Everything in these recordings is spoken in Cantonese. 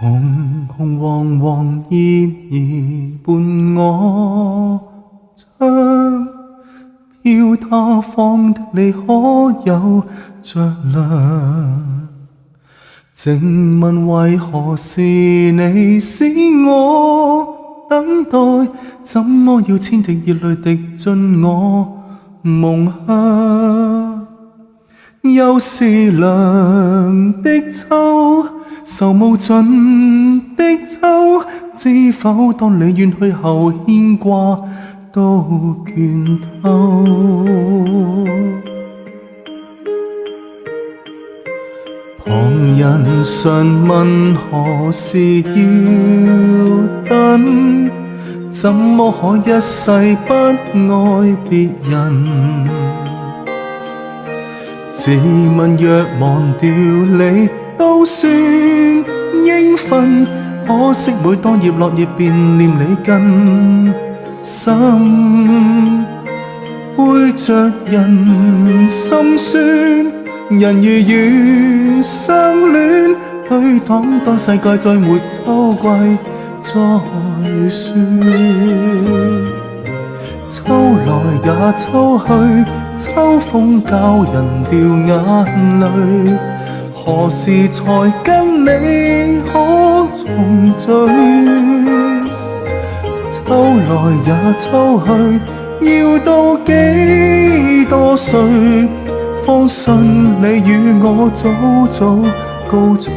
紅紅黃黃葉兒伴我，將飄他方的你可有着涼？靜問為何是你使我等待？怎麼要千滴熱淚滴進我夢鄉？又是涼的秋，愁無盡的秋，知否當你遠去後牽掛都倦透。旁人常問何時要等，怎麼可一世不愛別人？自問若忘掉你都算應份，可惜每當葉落葉便念你更深，背着人心酸，人如願相戀，去當世界再沒秋季再說。秋來也秋去，秋風教人掉眼淚，何時才跟你可重聚？秋來也秋去，要到幾多歲，方信你與我早早告吹？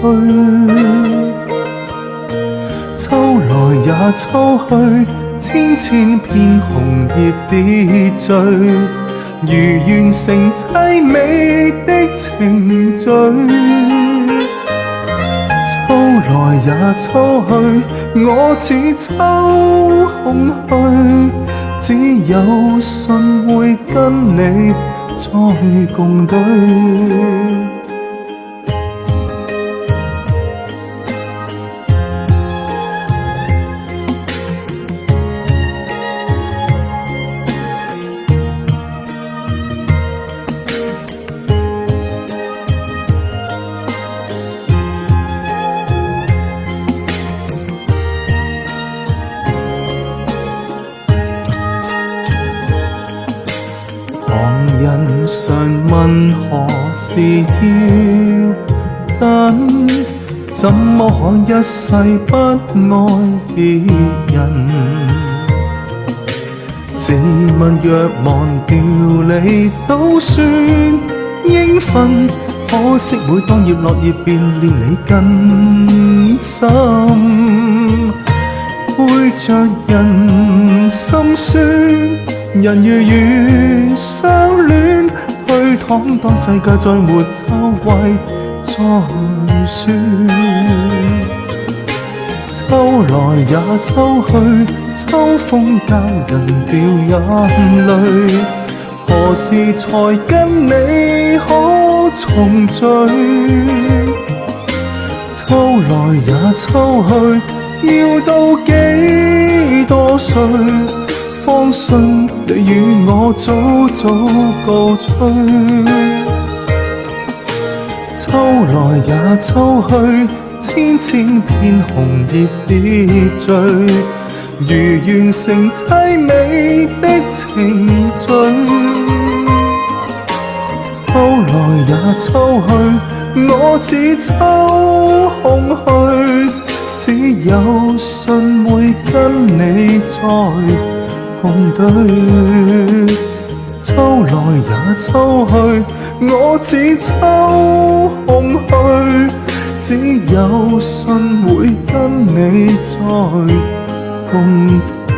秋來也秋去，千千片紅葉跌墜，如完成凄美的程序。秋來也秋去，我似秋空虛，只有信會跟你再共對。人常問何時要等，怎麼可一世不愛別人？自問若忘掉你都算應份，可惜每當葉落葉便念你更深，背着人心酸，人如願相戀，去當世界再沒秋季再說。秋來也秋去，秋風教人掉眼淚，何時才跟你可重聚？秋來也秋去，要到幾多歲，方信你與我早早告吹？秋來也秋去，千千片紅葉跌墜，如完成凄美的程序。秋來也秋去，我似秋空虛，只有信會跟你再共對。秋來也秋去，我似秋空虛，只有信會跟你再共對。